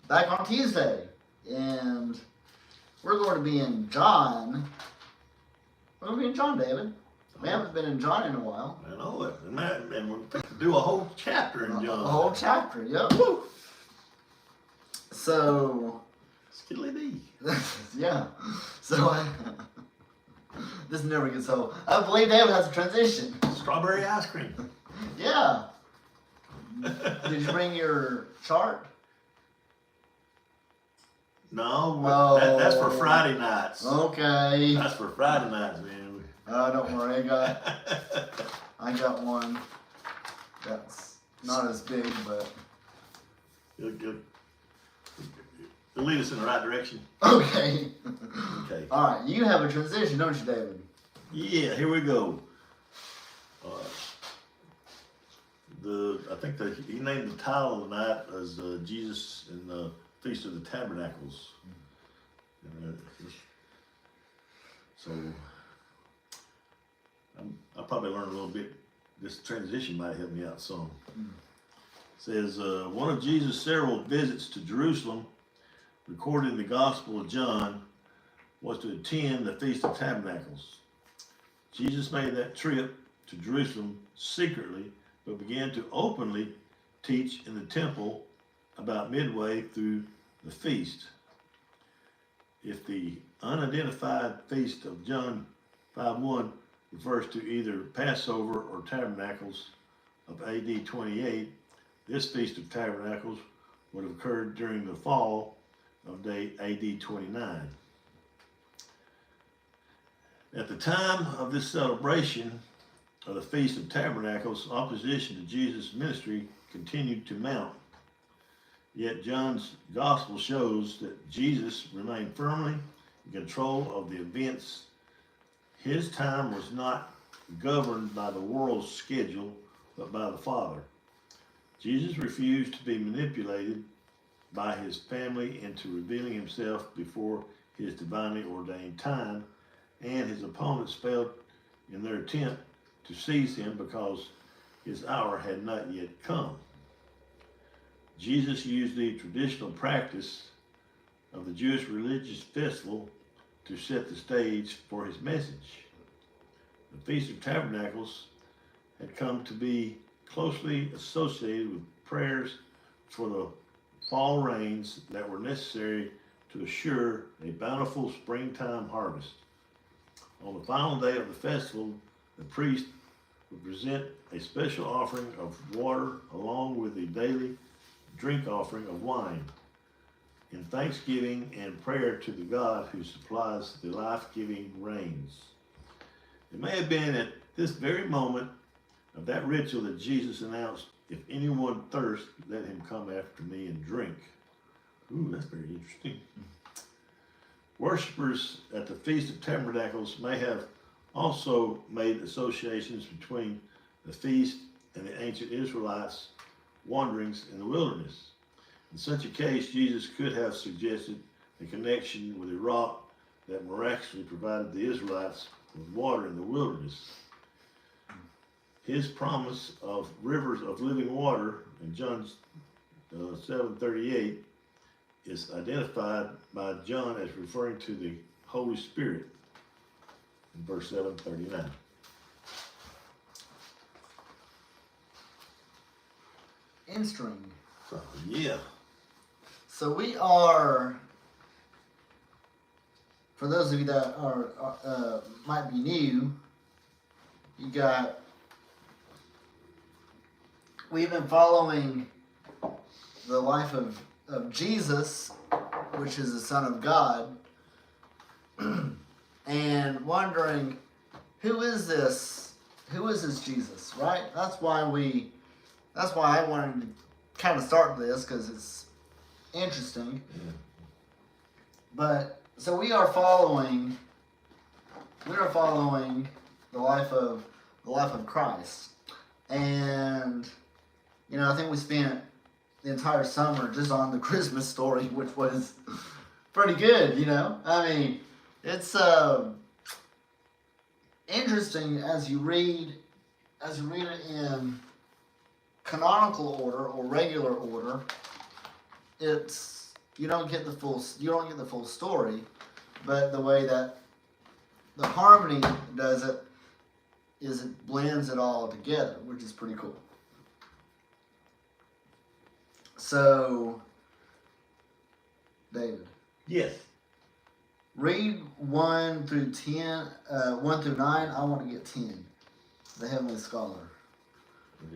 back on Tuesday, and we're going to be in John. We're going to be in John, David. We haven't been in John in a while. I know it. And we're going to do a whole chapter in John. A whole chapter, yep. Woo. So... Skiddly-dee. Yeah. So, this never gets old. I believe David has a transition. Strawberry ice cream. Yeah. Did you bring your chart? No, Oh. that's for Friday nights. Okay. That's for Friday nights, man. Don't worry, I got one that's not as big, but It'll lead us in the right direction. okay. Okay. All right, you have a transition, don't you, David? Yeah, here we go. I think he named the title of the night as Jesus in the Feast of the Tabernacles. So I'll probably learn a little bit. This transition might help me out some. It says, one of Jesus' several visits to Jerusalem, recorded in the Gospel of John, was to attend the Feast of Tabernacles. Jesus made that trip to Jerusalem secretly, but began to openly teach in the temple about midway through the feast. If the unidentified feast of John 5:1 refers to either Passover or Tabernacles of AD 28, this Feast of Tabernacles would have occurred during the fall of day AD 29. At the time of this celebration of the Feast of Tabernacles, opposition to Jesus' ministry continued to mount. Yet John's gospel shows that Jesus remained firmly in control of the events. His time was not governed by the world's schedule, but by the Father. Jesus refused to be manipulated by his family into revealing himself before his divinely ordained time, and his opponents failed in their attempt to seize him because his hour had not yet come. Jesus used the traditional practice of the Jewish religious festival to set the stage for his message. The Feast of Tabernacles had come to be closely associated with prayers for the fall rains that were necessary to assure a bountiful springtime harvest. On the final day of the festival, the priest would present a special offering of water along with a daily drink offering of wine in thanksgiving and prayer to the God who supplies the life-giving rains. It may have been at this very moment of that ritual that Jesus announced, "If anyone thirsts, let him come after me and drink." Ooh, that's very interesting. Worshippers at the Feast of Tabernacles may have also made associations between the feast and the ancient Israelites' wanderings in the wilderness. In such a case, Jesus could have suggested a connection with a rock that miraculously provided the Israelites with water in the wilderness. His promise of rivers of living water in John 7:38 is identified by John as referring to the Holy Spirit in verse 7:39. Interesting. So, yeah. So we are, for those of you that are might be new, we've been following the life of Jesus, which is the Son of God, and wondering, who is this Jesus, right? That's why I wanted to kind of start this, because it's interesting. Yeah. But so we are following the life of Christ, and I think we spent the entire summer just on the Christmas story, which was pretty good. I mean, it's interesting as you read it in canonical order or regular order. It's you don't get the full story, but the way that the harmony does it is it blends it all together, which is pretty cool. So, David. Yes. Read 1 through 10, 1 through 9. I want to get 10. The Heavenly Scholar.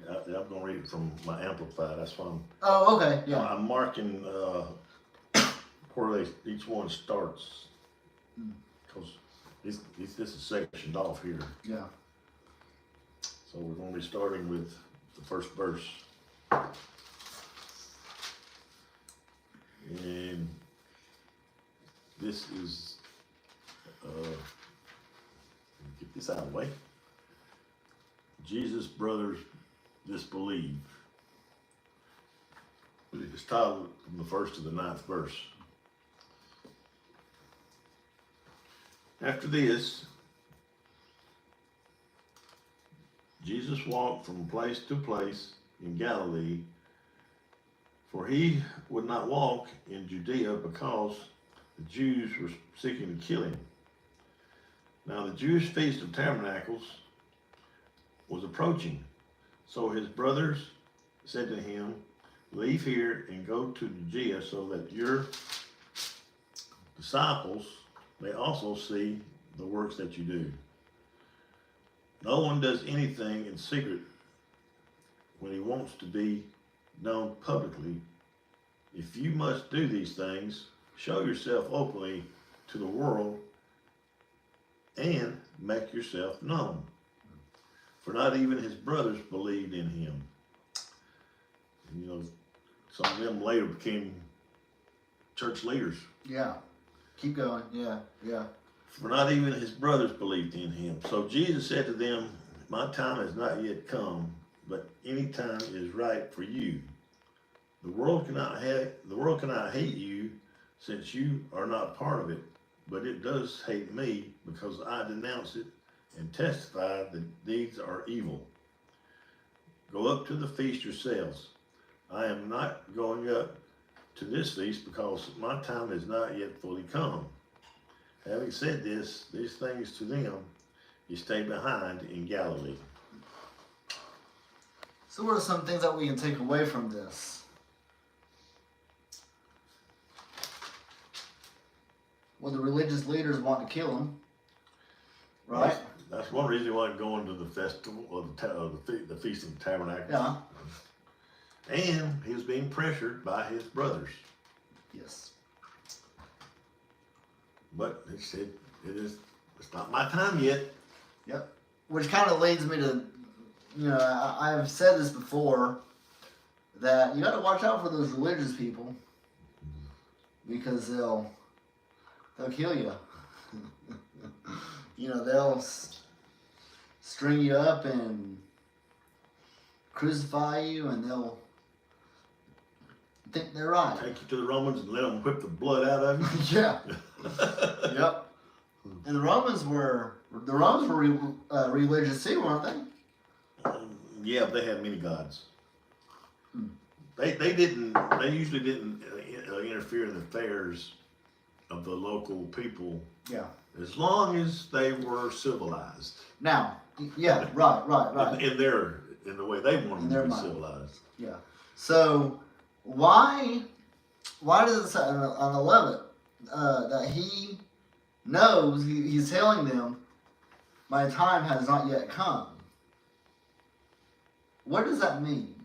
I'm going to read it from my Amplified. That's why I'm. Oh, okay, yeah. I'm marking where each one starts, because this is sectioned off here. Yeah. So we're going to be starting with the first verse. And this is, get this out of the way. Jesus' brothers disbelieve. It's titled from the 1st to the 9th verse. After this, Jesus walked from place to place in Galilee, for he would not walk in Judea because the Jews were seeking to kill him. Now the Jewish feast of tabernacles was approaching, so his brothers said to him, "Leave here and go to Judea so that your disciples may also see the works that you do. No one does anything in secret when he wants to be known publicly. If you must do these things, show yourself openly to the world and make yourself known." For not even his brothers believed in him. And, you know, some of them later became church leaders. Yeah. Keep going. Yeah, yeah. For not even his brothers believed in him. So Jesus said to them, "My time has not yet come, but any time is right for you. The world cannot hate you, since you are not part of it, but it does hate me because I denounce it and testify that deeds are evil. Go up to the feast yourselves. I am not going up to this feast because my time has not yet fully come." Having said these things to them, he stayed behind in Galilee. So what are some things that we can take away from this? Well, the religious leaders want to kill him, right? That's one reason he wasn't going to the festival of the Feast of the Tabernacles. Yeah. And he was being pressured by his brothers. Yes. But he said, it's not my time yet. Yep. Which kind of leads me to, I've said this before, that you got to watch out for those religious people because they'll kill you. They'll string you up and crucify you, and they'll think they're right. Take you to the Romans and let them whip the blood out of you. Yeah. Yep. And the Romans were religious too, weren't they? Yeah, they had many gods. They usually didn't interfere in the affairs of the local people. Yeah. As long as they were civilized. Now, yeah, right. In the way they wanted to be civilized. Yeah. So why does it say on 11 that he knows, he's telling them, my time has not yet come? What does that mean?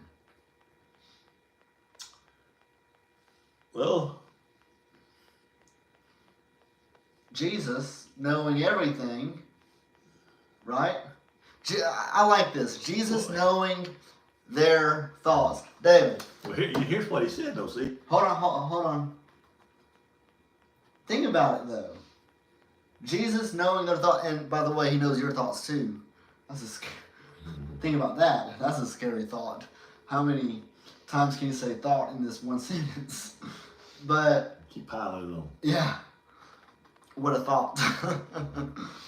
Well, Jesus knowing everything, right? I like this. Jesus knowing their thoughts. David. Well, here's what he said, though, see? Hold on. Think about it, though. Jesus knowing their thoughts, and by the way, he knows your thoughts, too. Think about that. That's a scary thought. How many times can you say thought in this one sentence? But keep piling it on. Yeah. What a thought.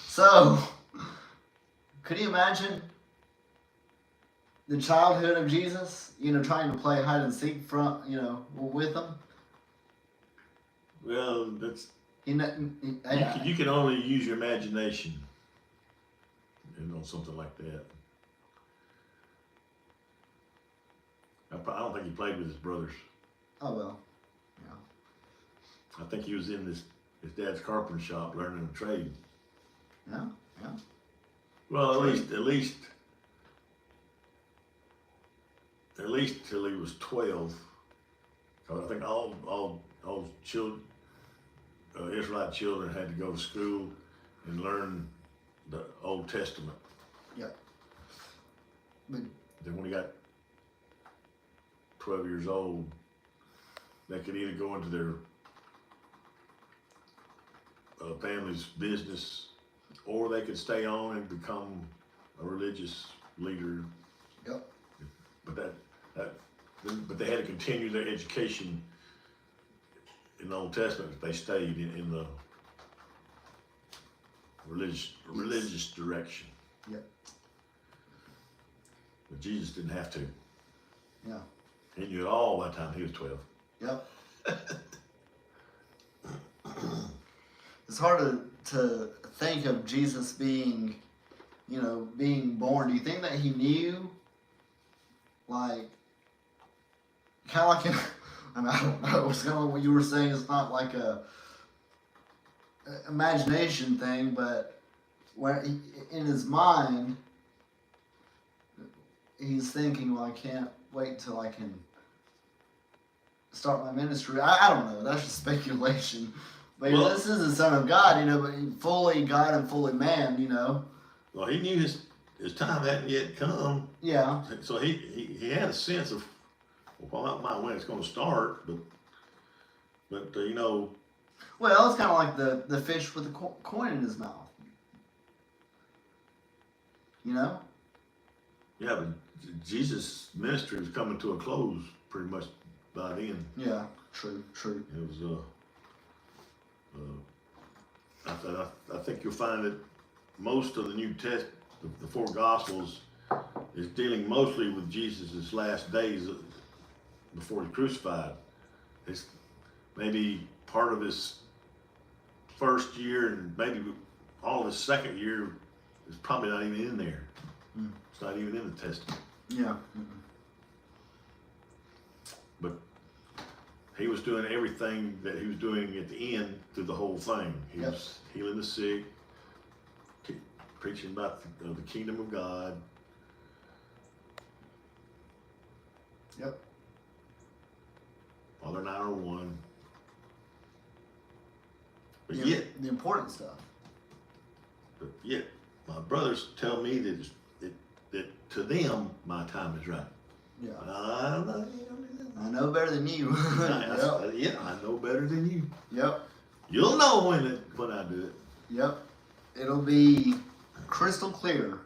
So, could you imagine the childhood of Jesus, trying to play hide and seek with them? Well, that's Yeah. you can only use your imagination, something like that. I don't think he played with his brothers. Oh well. Yeah. I think he was in his dad's carpenter shop learning a trade. Yeah. Yeah. Well, True. at least till he was 12. Cause I think all children, Israelite children had to go to school and learn the Old Testament. Yeah. But Then when he got 12 years old, they could either go into their family's business, or they could stay on and become a religious leader. Yep. But but they had to continue their education in the Old Testament if they stayed in the religious direction. Yep. But Jesus didn't have to. Yeah. He knew it all by the time he was 12. Yep. It's hard to think of Jesus being born. Do you think that he knew, like, kind of like I don't know. It's kind of like what you were saying. It's not like a imagination thing, but where in his mind, he's thinking, well, I can't wait till I can start my ministry. I don't know. That's just speculation. But Well, this is the Son of God, but fully God and fully man, Well, he knew his time hadn't yet come. Yeah. So he had a sense of, well, not when it's going to start, but Well, it's kind of like the fish with the coin in his mouth. Yeah, but Jesus' ministry was coming to a close pretty much by then. Yeah. True. It was I think you'll find that most of the New Testament, the four Gospels, is dealing mostly with Jesus' last days before he's crucified. It's maybe part of his first year and maybe all of his second year is probably not even in there. Mm. It's not even in the Testament. Yeah. But he was doing everything that he was doing at the end through the whole thing. He was healing the sick, preaching about the kingdom of God. Yep. Father and I are one. But Yeah, yet, the important stuff. my brothers tell me that to them, my time is right. Yeah. I I know better than you. Yep. I know better than you. Yep. You'll know when I do it. Yep. It'll be crystal clear.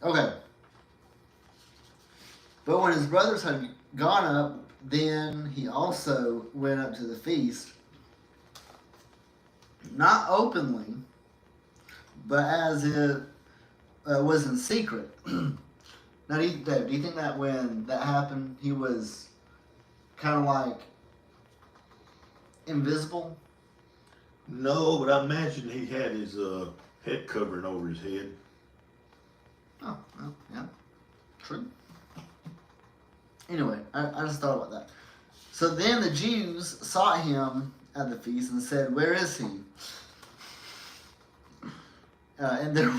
Okay. But when his brothers had gone up, then he also went up to the feast, not openly, but as it was in secret. Now, Dave, do you think that when that happened, he was kind of like invisible? No, but I imagine he had his head covering over his head. Oh, well, yeah. True. Anyway, I just thought about that. So then the Jews sought him at the feast and said, "Where is he?" And there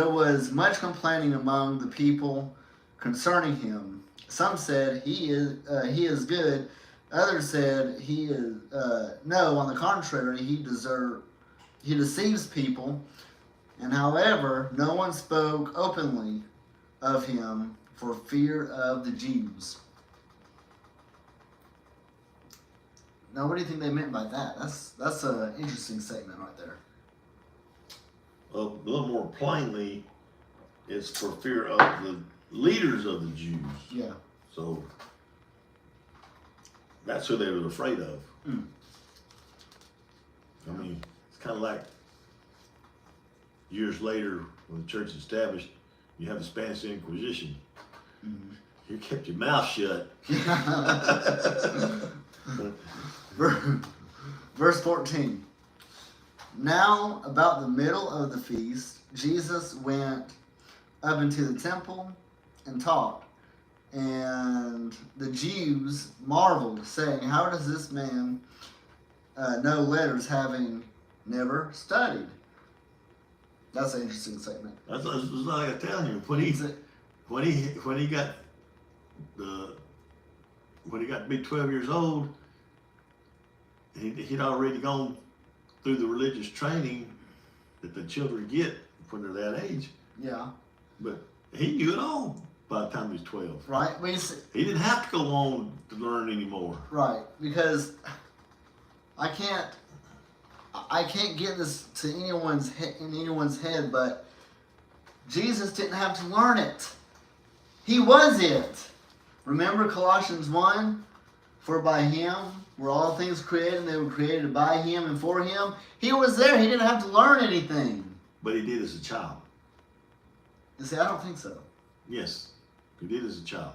was much complaining among the people concerning him. Some said, he is good. Others said, he is no. On the contrary, he deceives people. And however, no one spoke openly of him for fear of the Jews. Now, what do you think they meant by that? That's an interesting statement right there. A little more plainly, it's for fear of the leaders of the Jews. Yeah. So that's who they were afraid of. Mm. I mean, it's kind of like years later when the church is established, you have the Spanish Inquisition. Mm-hmm. You kept your mouth shut. verse 14. Now, about the middle of the feast, Jesus went up into the temple and taught. And the Jews marveled, saying, "How does this man know letters, having never studied?" That's an interesting statement. That's like I'm telling you. When he got to be 12 years old, he'd already gone through the religious training that the children get when they're that age. Yeah. But he knew it all by the time he was 12. Right. He didn't have to go on to learn anymore. Right. Because I can't get this to in anyone's head, but Jesus didn't have to learn it. He was it. Remember Colossians 1? For by him were all things created, and they were created by him and for him. He was there. He didn't have to learn anything. But he did as a child. You see, I don't think so. Yes, he did as a child.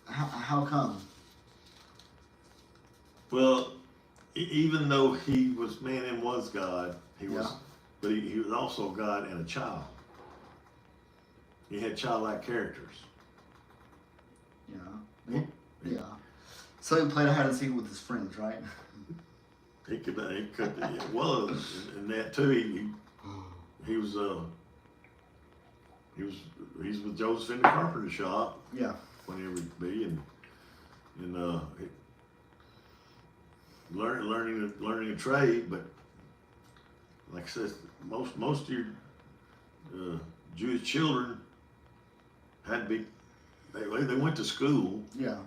How come? Well, even though he was man and was God, he was also God and a child. He had childlike characters. Yeah. Yeah. So he played hide and seek with his friends, right? He could. Well, and that too. He's with Joseph in the carpenter shop. Yeah. Whenever he'd be and learning a trade. But like I said, most of your Jewish children had to be. They went to school. Yeah.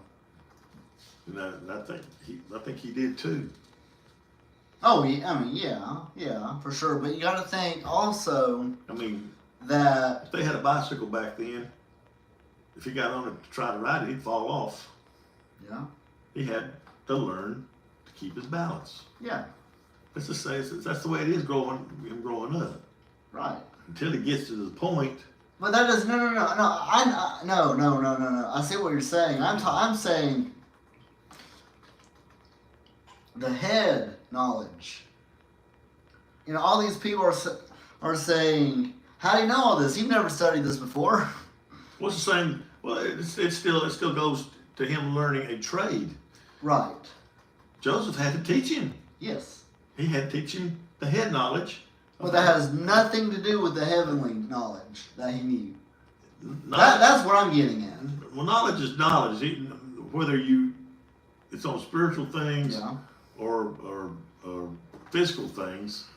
And I think he did too. Oh, yeah, I mean, yeah, for sure. But you got to think also. I mean, that if they had a bicycle back then, if he got on it to try to ride it, he'd fall off. Yeah. He had to learn to keep his balance. Yeah. Let's just say that's the way it is growing up. Right. Until he gets to the point. But that is no. I see what you're saying. I'm saying the head knowledge. You know, all these people are saying, "How do you know all this? You've never studied this before." What's the same? Well, it still goes to him learning a trade. Right. Joseph had to teach him. Yes. He had to teach him the head knowledge. But that has nothing to do with the heavenly knowledge that he knew. That's what I'm getting at. Well, knowledge is knowledge. Whether it's on spiritual things or physical things.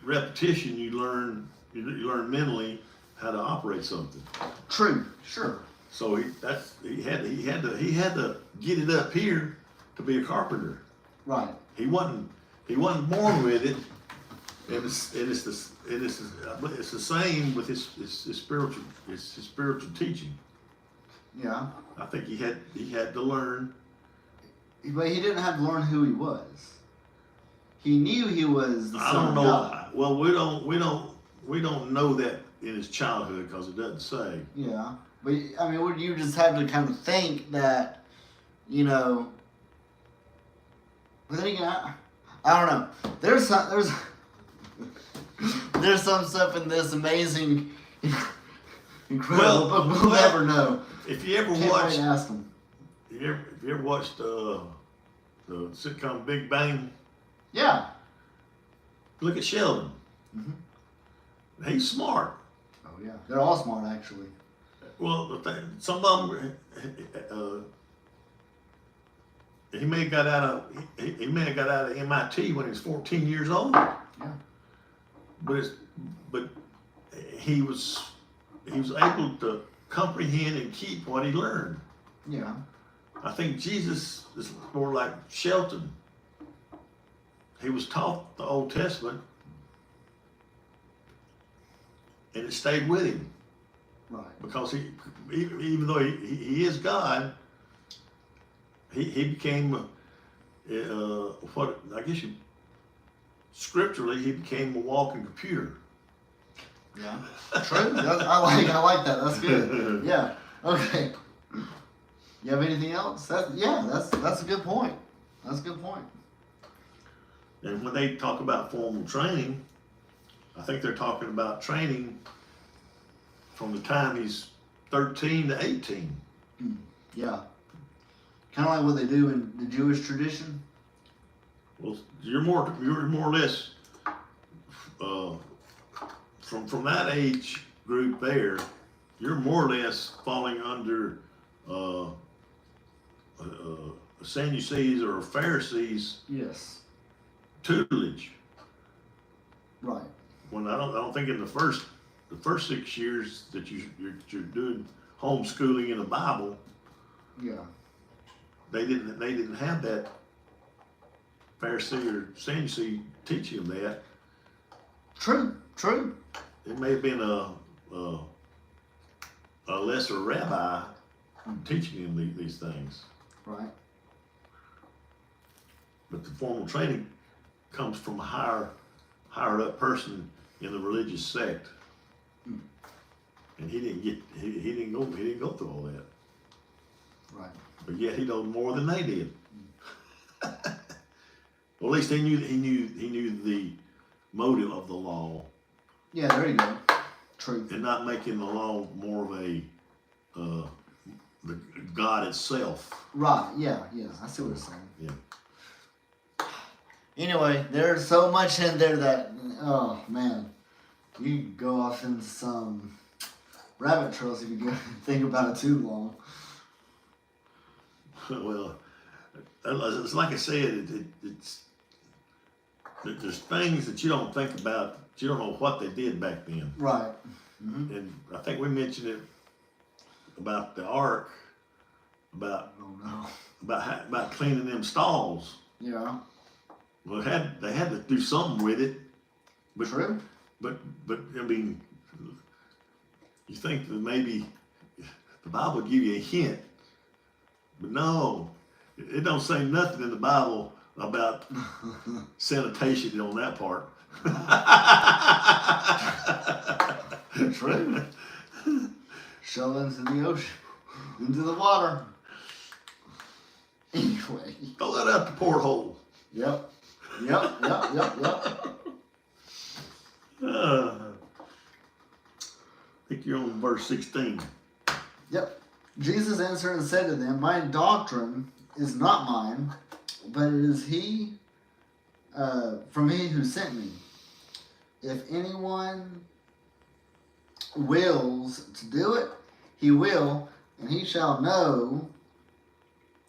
Repetition, you learn mentally how to operate something. True. Sure. So he had to get it up here to be a carpenter. Right. He wasn't born with it. It's the same with his spiritual teaching. Yeah. I think he had to learn. But he didn't have to learn who he was. He knew he was the I son don't know. of God. Well, we don't know that in his childhood because it doesn't say. Yeah. But I mean, would you just have to kind of think that, you know? But then again, I don't know. There's some stuff in this amazing, incredible book we'll never know. If you ever Can't watched, wait to ask them. if you ever watched the sitcom Big Bang, Yeah. look at Sheldon. Mm-hmm. He's smart. Oh yeah, they're all smart actually. Well, some of them, he may have got out of MIT when he was 14 years old. Yeah. But he was able to comprehend and keep what he learned. Yeah. I think Jesus is more like Shelton. He was taught the Old Testament, and it stayed with him. Right. Because even though he is God, he became what I guess scripturally he became a walking computer. Yeah. True. I like that. That's good. Yeah. Okay. You have anything else? That's a good point. That's a good point. And when they talk about formal training, I think they're talking about training from the time he's 13 to 18. Yeah. Kind of like what they do in the Jewish tradition. Well, you're more or less from that age group there. You're more or less falling under Sadducees or Pharisees Yes. tutelage. Right. When I don't think in the first 6 years that you're doing homeschooling in the Bible, Yeah. they didn't have that Pharisee or Sadducee teaching them that. True. True. It may have been a lesser rabbi teaching them these things. Right. But the formal training comes from a higher up person in the religious sect. And he didn't go through all that. Right. But yet he knows more than they did. Well, at least he knew the motive of the law. Yeah, there you go. True. And not making the law more of a the God itself. Right. Yeah. I see what you're saying. Yeah. Anyway, there's so much in there that, oh man, you can go off into some rabbit trails if you go think about it too long. Well, it's like I said, there's things that you don't think about. You don't know what they did back then. Right. Mm-hmm. And I think we mentioned it about the ark, about cleaning them stalls. Yeah. Well, they had to do something with it. But, True. But I mean, you think that maybe the Bible give you a hint, but no, it don't say nothing in the Bible about sanitation on that part. True. Shove into the ocean, into the water. Anyway. Throw that out the porthole. Yep. I think you're on verse 16. Yep. Jesus answered and said to them, my doctrine is not mine, but it is from he who sent me. If anyone wills to do it, he will, and he shall know,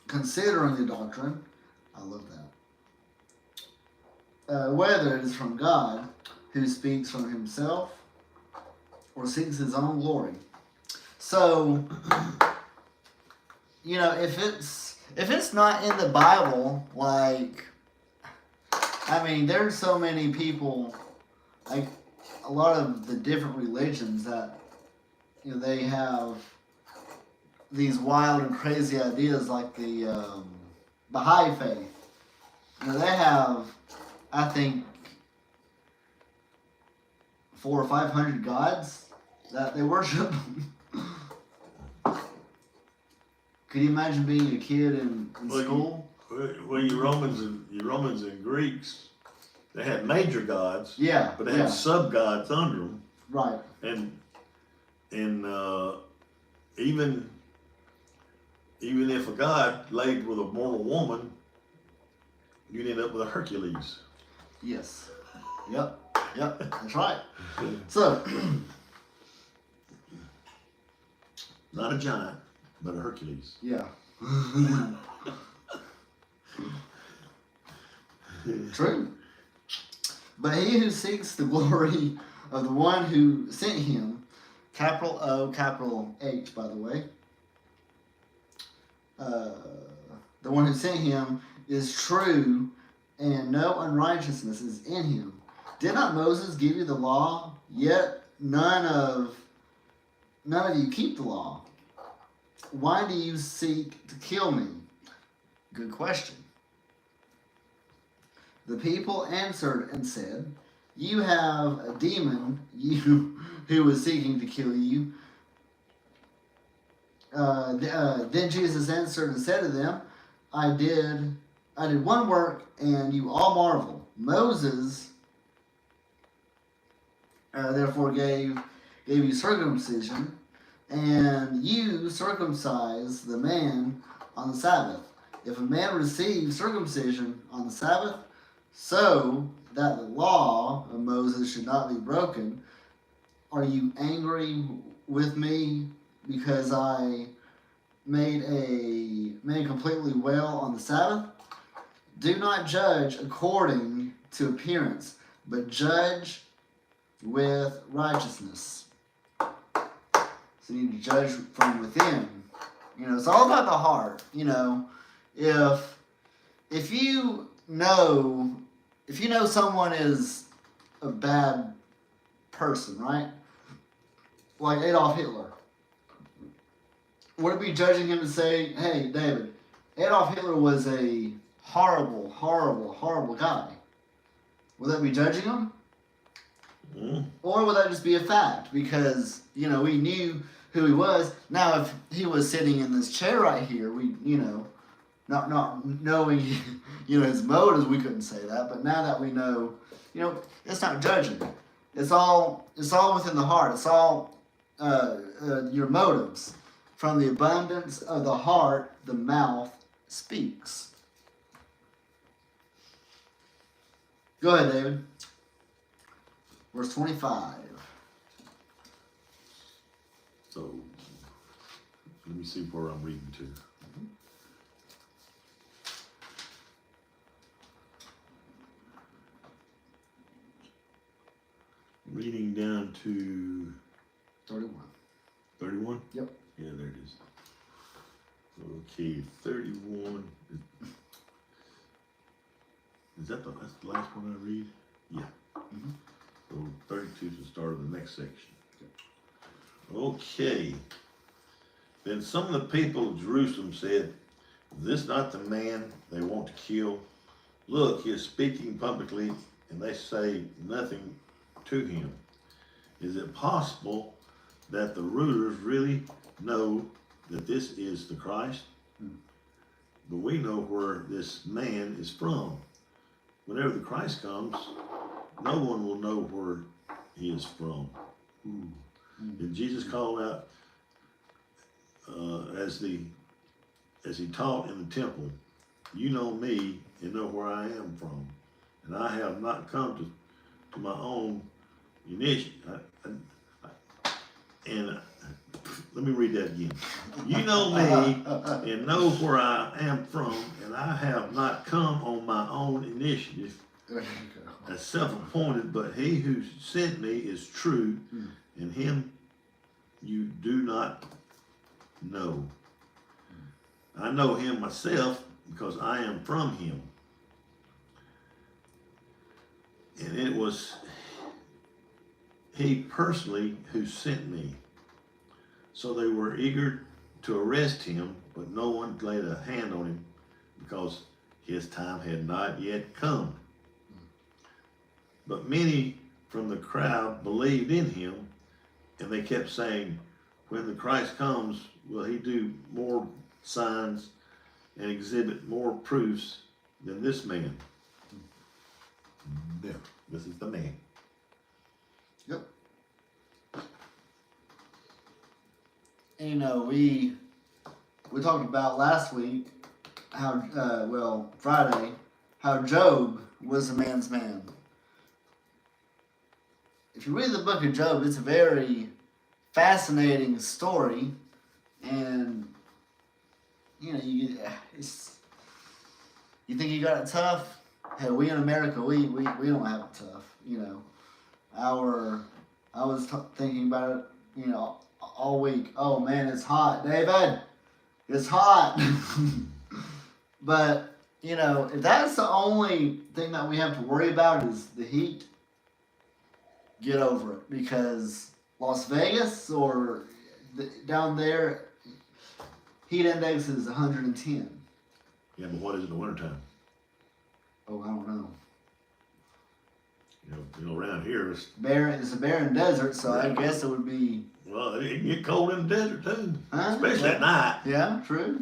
considering the doctrine, I love that, whether it is from God, who speaks from himself, or seeks his own glory. So, if it's not in the Bible, like, I mean, there's so many people, like a lot of the different religions that, they have these wild and crazy ideas, like the Baha'i faith. They have, I think, 400 or 500 gods that they worship. Could you imagine being a kid in school? You Romans and Greeks, they had major gods. Yeah. But they had sub-gods under them. Right. And even if a god laid with a mortal woman, you'd end up with a Hercules. Yes. Yep. That's right. So. Not a giant, but a Hercules. Yeah. True. But he who seeks the glory of the one who sent him, capital O, capital H, by the way, the one who sent him is true, and no unrighteousness is in him. Did not Moses give you the law? Yet none of you keep the law. Why do you seek to kill me? Good question. The people answered and said, you have a demon, you who is seeking to kill you. Then Jesus answered and said to them, I did one work, and you all marvel. Moses therefore gave you circumcision, and you circumcise the man on the Sabbath. If a man receives circumcision on the Sabbath, so that the law of Moses should not be broken, are you angry with me because I made a man completely well on the Sabbath? Do not judge according to appearance, but judge with righteousness. So you need to judge from within. It's all about the heart. If you know someone is a bad person, right? Like Adolf Hitler. Would it be judging him to say, hey, David, Adolf Hitler was a horrible, horrible, horrible guy? Would that be judging him? Mm. Or would that just be a fact? Because, we knew who he was. Now, if he was sitting in this chair right here, we, not knowing, his motives, we couldn't say that. But now that we know, it's not judging. It's all within the heart. It's all your motives. From the abundance of the heart, the mouth speaks. Go ahead, David. Verse 25. So, let me see where I'm reading to. Reading down to 31. 31? Yep. Yeah, there it is. Okay, 31. That's the last one I read? Yeah. Mm-hmm. So 32 is the start of the next section. Okay. Then some of the people of Jerusalem said, is this not the man they want to kill? Look, he is speaking publicly, and they say nothing to him. Is it possible that the rulers really know that this is the Christ? But we know where this man is from. Whenever the Christ comes, no one will know where he is from. And Jesus called out as he taught in the temple, you know me and know where I am from, and I have not come to my own initiative. And let me read that again. You know me and know where I am from, and I have not come on my own initiative as self-appointed, but he who sent me is true, and him you do not know. I know him myself because I am from him. And it was he personally who sent me. So they were eager to arrest him, but no one laid a hand on him because his time had not yet come. But many from the crowd believed in him, and they kept saying, when the Christ comes, will he do more signs and exhibit more proofs than this man? Yeah, this is the man. Yep. And we talked about last week how Friday, how Job was a man's man. If you read the book of Job, it's a very fascinating story, and you think you got it tough. Hey, we in America, we don't have it tough. I was thinking about it, all week. Oh man, it's hot, David. It's hot. But if that's the only thing that we have to worry about is the heat, get over it, because Las Vegas or down there, heat index is 110. Yeah, but what is it in the wintertime? Oh, I don't know. Around here it's barren. It's a barren desert, so I guess it would be. Well, it can get cold in the desert too, Huh? especially at night. Yeah, true.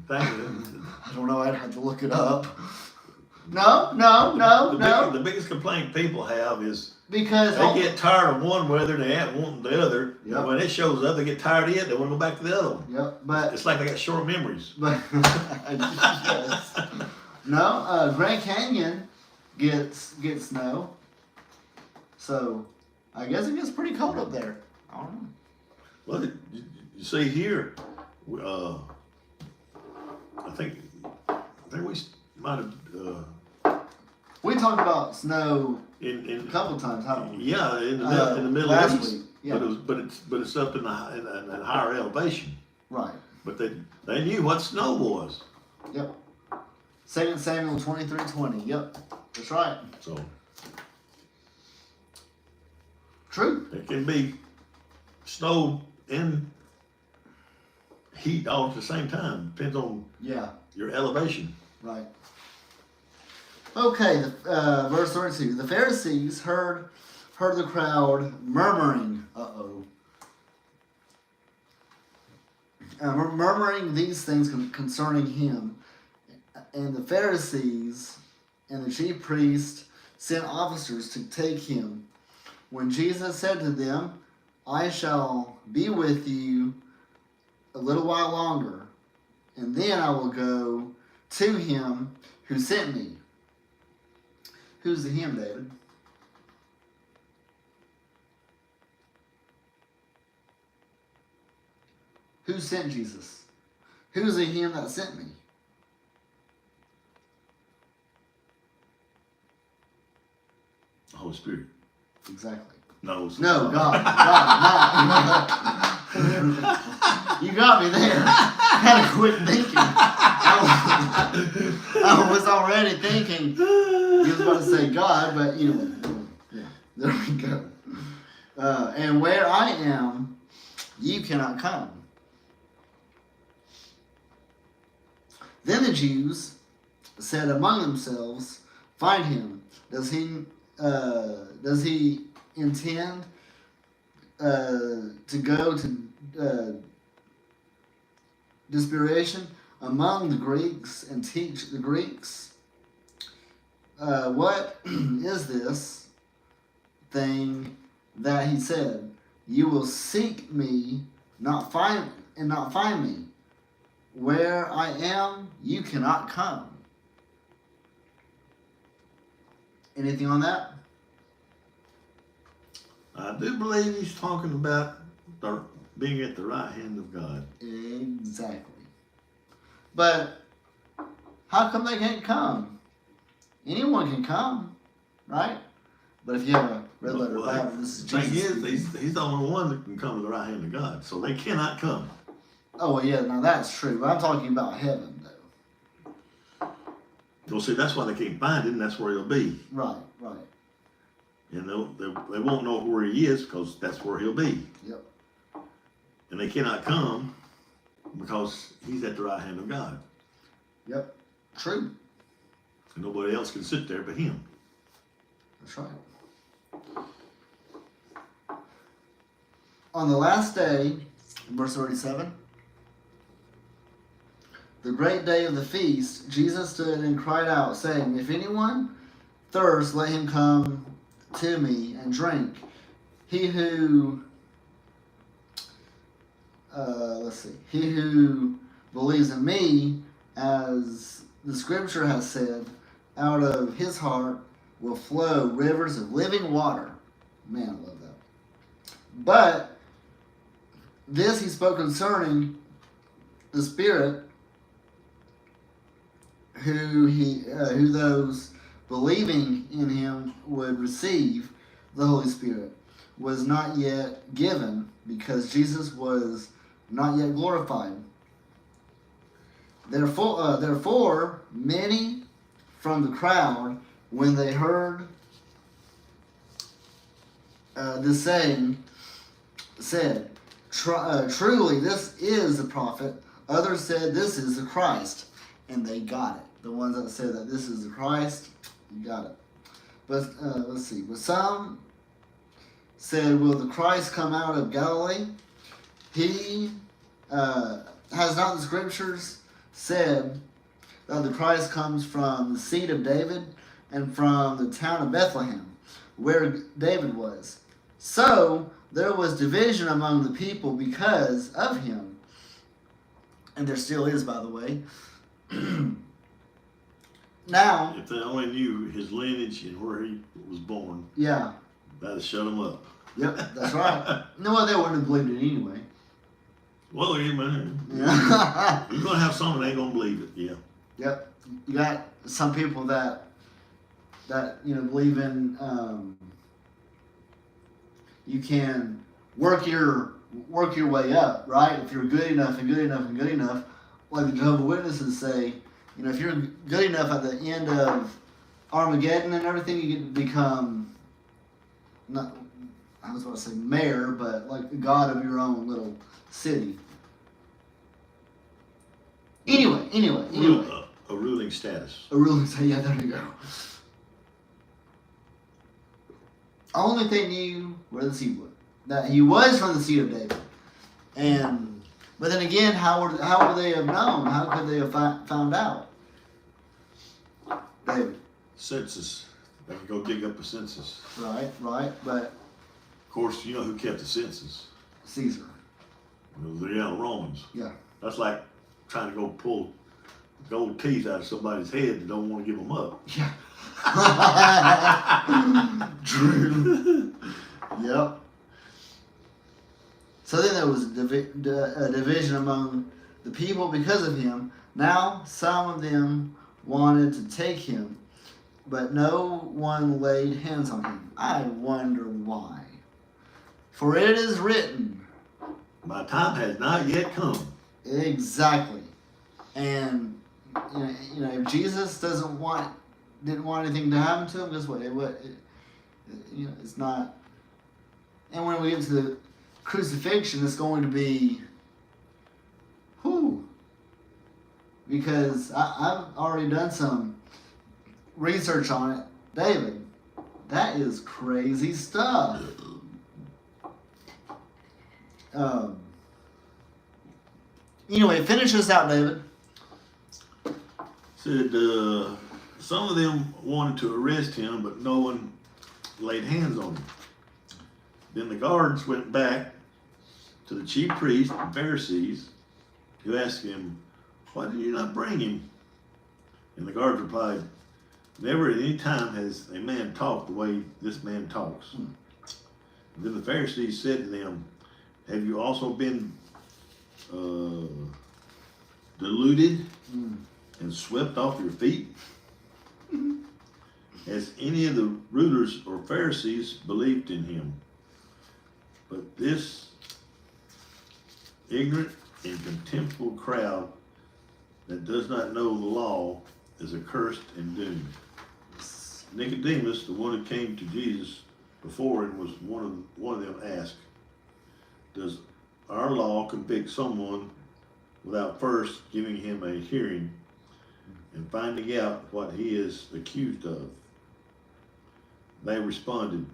I I don't know. I'd have to look it up. No. The biggest complaint people have is Because they get tired of one weather and they ain't wanting the other. Yep. And when it shows up, they get tired of it. They want to go back to the other one. Yep, but It's like they got short memories. yes. No, Grand Canyon gets snow, so I guess it gets pretty cold up there. I don't know. Well, you see here, I think we might have We talked about snow in a couple times, haven't we? yeah in the Middle last East. week. Yeah. But it's up in a higher elevation. Right. But they knew what snow was. Yep. 2 Samuel 23:20. Yep. That's right. So True. it can be snow and heat all at the same time. Depends on Yeah. your elevation. Right. Okay, verse 32. The Pharisees heard the crowd murmuring. Murmuring these things concerning him. And the Pharisees and the chief priests sent officers to take him. When Jesus said to them, I shall be with you a little while longer, and then I will go to him who sent me. Who's the him, David? Who sent Jesus? Who's the him that sent me? The Holy Spirit. Exactly. No, No, God. Not. You got me there. I had to quit thinking. I was already thinking he was about to say God, but yeah, there we go. And where I am, you cannot come. Then the Jews said among themselves, find him. Does he intend to go to disputation among the Greeks and teach the Greeks? What is this thing that he said? You will seek me, not find me. Where I am, you cannot come. Anything on that? I do believe he's talking about being at the right hand of God. Exactly. But how come they can't come? Anyone can come, right? But if you have a red letter Bible, this is The Jesus. thing is, he's the only one that can come to the right hand of God, so they cannot come. Oh, well, yeah, now that's true. But I'm talking about heaven, though. Well, see, that's why they can't find him. That's where he'll be. Right. And they won't know where he is because that's where he'll be. Yep. And they cannot come because he's at the right hand of God. Yep. True. And nobody else can sit there but him. That's right. On the last day, verse 37, the great day of the feast, Jesus stood and cried out, saying, if anyone thirsts, let him come to me and drink. He who, he who believes in me, as the scripture has said, out of his heart will flow rivers of living water. Man, I love that. But this he spoke concerning the Spirit, who those believing in him would receive. The Holy Spirit was not yet given because Jesus was not yet glorified. Therefore, many from the crowd, when they heard this saying, said, truly this is the prophet. Others said, this is the Christ. And they got it. The ones that said that this is the Christ, you got it. But let's see. But some said, will the Christ come out of Galilee? He has not the scriptures said that the Christ comes from the seed of David and from the town of Bethlehem, where David was. So there was division among the people because of him. And there still is, by the way. Now, if they only knew his lineage and where he was born, yeah, that'd shut him up. Yep, that's right. No, well, they wouldn't have believed it anyway. Well, yeah, man. Yeah. You're gonna have some that ain't gonna believe it. Yeah. Yep. You got some people that believe in you can work your way up, right? If you're good enough and good enough and good enough, like the Jehovah's Witnesses say, if you're good enough at the end of Armageddon and everything, you get to become not, I was about to say mayor, but like the god of your own little city. Anyway. A ruling status. A ruling status, yeah, there you go. Only they knew where the seed was. That he was from the seed of David. But then again, how would they have known? How could they have found out? David. Census. They can go dig up a census. Right, but... Of course, you know who kept the census? Caesar. The Romans. Yeah. That's like trying to go pull gold teeth out of somebody's head and don't want to give them up. Yeah. True. Yep. So then there was a division among the people because of him. Now some of them wanted to take him, but no one laid hands on him. I wonder why. For it is written, my time has not yet come. Exactly. And if Jesus didn't want anything to happen to him, guess what? It's not. And when we get to the crucifixion, it's going to be, because I've already done some research on it. David, that is crazy stuff. Anyway, finish this out, David. Said some of them wanted to arrest him, but no one laid hands on him. Then the guards went back to the chief priests and Pharisees, who asked him, why did you not bring him? And the guards replied, never at any time has a man talked the way this man talks. And then the Pharisees said to them, have you also been deluded and swept off your feet? Has any of the rulers or Pharisees believed in him? But this ignorant and contemptible crowd that does not know the law is accursed and doomed. Nicodemus, the one who came to Jesus before him, was one of them asked, does our law convict someone without first giving him a hearing and finding out what he is accused of? They responded,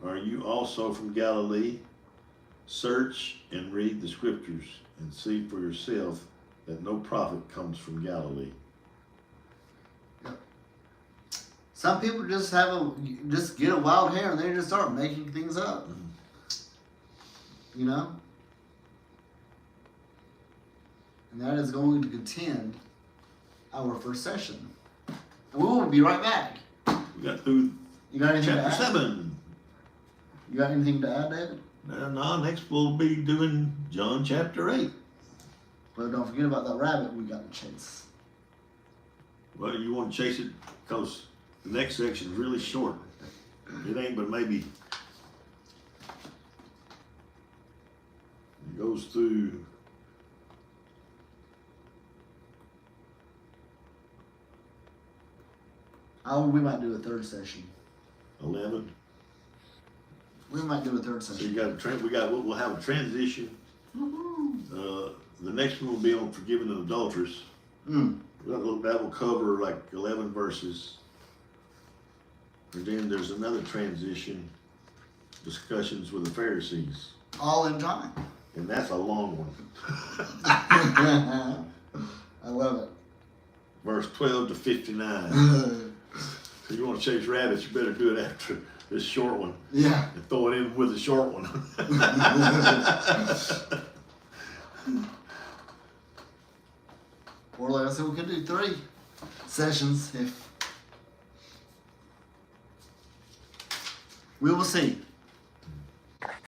are you also from Galilee? Search and read the scriptures and see for yourself that no prophet comes from Galilee. Yep. Some people just get a wild hair and they just start making things up. And that is going to contend our first session. And we will be right back. We got through chapter 7. You got anything to add, David? No, next we'll be doing John chapter 8. But don't forget about that rabbit we got to chase. Well, you want to chase it because the next section is really short. It ain't but maybe, it goes through we might do a third session. 11. We might do a third So session. you got we'll have a transition. The next one will be on forgiving an adulteress. That will cover like 11 verses. And then there's another transition discussions with the Pharisees. All in John. And that's a long one. I love it. Verse 12 to 59. So you want to chase rabbits, you better do it after this short one. Yeah. And throw it in with the short one. Or like I said, we could do 3 sessions if we will see.